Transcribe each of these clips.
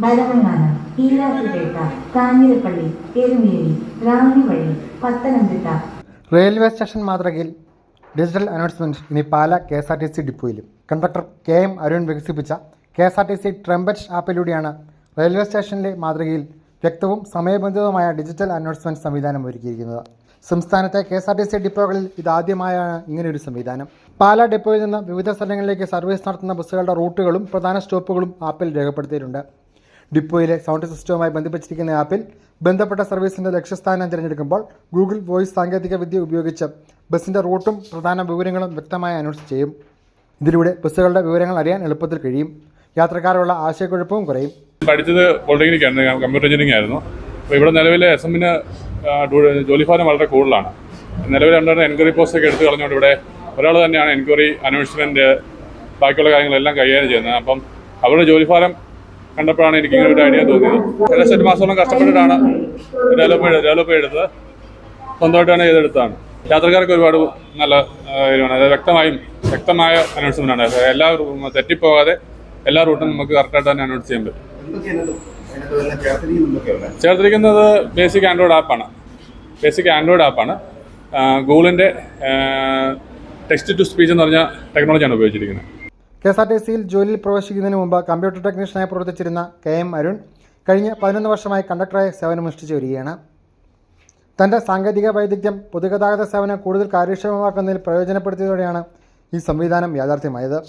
ഭരണങ്ങാനം, ഈരാറ്റുപേട്ട, കാഞ്ഞിരപ്പള്ളി, എരുമേലി, റാന്നിവഴി, Pathanamthitta. Railway station മാതൃകയിൽ digital announcement ഇനി പാലാ KSRTC ഡിപ്പോയിലും. കണ്ടക്ടർ KM അരുൺ വികസിപ്പിച്ച KSRTC ട്രംപറ്റ് ആപ്പിലൂടെയാണ് റെയിൽവേ സ്റ്റേഷനിലെ മാതൃകയിൽ വ്യക്തവും സമയബന്ധിതവുമായ ഡിജിറ്റൽ അനൗൺസ്മെന്റ് സംവിധാനം ഒരുക്കിയിരിക്കുന്നത്. സംസ്ഥാനത്തെ KSRTC ഡിപ്പോകളിൽ ഇതാദ്യമായാണ് ഇങ്ങനെയൊരു സംവിധാനം. പാലാ ഡിപ്പോയിൽ നിന്ന് വിവിധ സ്ഥലങ്ങളിലേക്ക് സർവീസ് നടത്തുന്ന ബസ്സുകളുടെ റൂട്ടുകളും പ്രധാന സ്റ്റോപ്പുകളും ആപ്പിൽ രേഖപ്പെടുത്തിയിട്ടുണ്ട്. ഡിപ്പോയിലെ സൗണ്ട് സിസ്റ്റവുമായി ബന്ധിപ്പിച്ചിരിക്കുന്ന ആപ്പിൽ ബന്ധപ്പെട്ട സർവീസിൻ്റെ ലക്ഷ്യസ്ഥാനം തിരഞ്ഞെടുക്കുമ്പോൾ ഗൂഗിൾ വോയിസ് സാങ്കേതികവിദ്യ ഉപയോഗിച്ച് ബസ്സിൻ്റെ റൂട്ടും പ്രധാന വിവരങ്ങളും വ്യക്തമായി അനൗൺസ് ചെയ്യും. ഇതിലൂടെ ബസ്സുകളുടെ വിവരങ്ങൾ അറിയാൻ എളുപ്പത്തിൽ കഴിയും. യാത്രക്കാരുള്ള ആശയക്കുഴപ്പവും കുറയും. പഠിച്ചത് പോളിടെക്നിക് ആയിരുന്നു, കമ്പ്യൂട്ടർ എഞ്ചിനീയറിംഗ് ആയിരുന്നു. അപ്പോൾ ഇവിടെ നിലവിൽ SM-ന് ജോലിഭാരം വളരെ കൂടുതലാണ്. നിലവിൽ ഉണ്ടായിരുന്ന എൻക്വയറി പോസ്റ്റൊക്കെ എടുത്ത് കളഞ്ഞുകൊണ്ട് ഇവിടെ ഒരാൾ തന്നെയാണ് എൻക്വയറി, അനൗൺസ്മെൻറ്റ്, ബാക്കിയുള്ള കാര്യങ്ങളെല്ലാം കൈകാര്യം ചെയ്യുന്നത്. അപ്പം അവരുടെ ജോലിഭാരം കണ്ടപ്പോഴാണ് എനിക്ക് ഇങ്ങനെ ഒരു ഐഡിയ തോന്നിയത്. ഏകദേശം 8 മാസത്തോളം കഷ്ടപ്പെട്ടിട്ടാണ് ഡെവലപ്പ് ചെയ്തെടുത്തത്. സ്വന്തമായിട്ട് തന്നെ ചെയ്തെടുത്തതാണ്. യാത്രക്കാർക്ക് ഒരുപാട് നല്ല കാര്യമാണ്. അത് വ്യക്തമായ അനൗൺസ്മെൻ്റ് ആണ്. എല്ലാ തെറ്റിപ്പോകാതെ എല്ലാ റൂട്ടും നമുക്ക് കറക്റ്റായിട്ട് തന്നെ അനൗൺസ് ചെയ്യാൻ പറ്റും. ചേർത്തിരിക്കുന്നത് ബേസിക് ആൻഡ്രോയിഡ് ആപ്പാണ്. ഗൂഗിളിൻ്റെ ടെക്സ്റ്റ് ടു സ്പീച്ച് എന്ന് പറഞ്ഞ ടെക്നോളജിയാണ് ഉപയോഗിച്ചിരിക്കുന്നത്. KSRTCയിൽ ജോലിയിൽ പ്രവേശിക്കുന്നതിന് മുമ്പ് കമ്പ്യൂട്ടർ ടെക്നീഷ്യനായി പ്രവർത്തിച്ചിരുന്ന KM അരുൺ കഴിഞ്ഞ 11 വർഷമായി കണ്ടക്ടറായി സേവനമനുഷ്ഠിച്ചു വരികയാണ്. തൻ്റെ സാങ്കേതിക വൈദഗ്ധ്യം പൊതുഗതാഗത സേവനം കൂടുതൽ കാര്യക്ഷമമാക്കുന്നതിൽ പ്രയോജനപ്പെടുത്തിയതോടെയാണ് ഈ സംവിധാനം യാഥാർത്ഥ്യമായത്.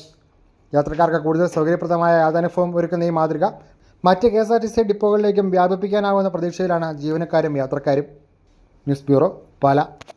യാത്രക്കാർക്ക് കൂടുതൽ സൗകര്യപ്രദമായ യാത്രാനുഭവം ഒരുക്കുന്ന ഈ മാതൃക മറ്റ് KSRTC ഡിപ്പോകളിലേക്കും വ്യാപിപ്പിക്കാനാവുന്ന പ്രതീക്ഷയിലാണ് ജീവനക്കാരും യാത്രക്കാരും. News bureau, Pala.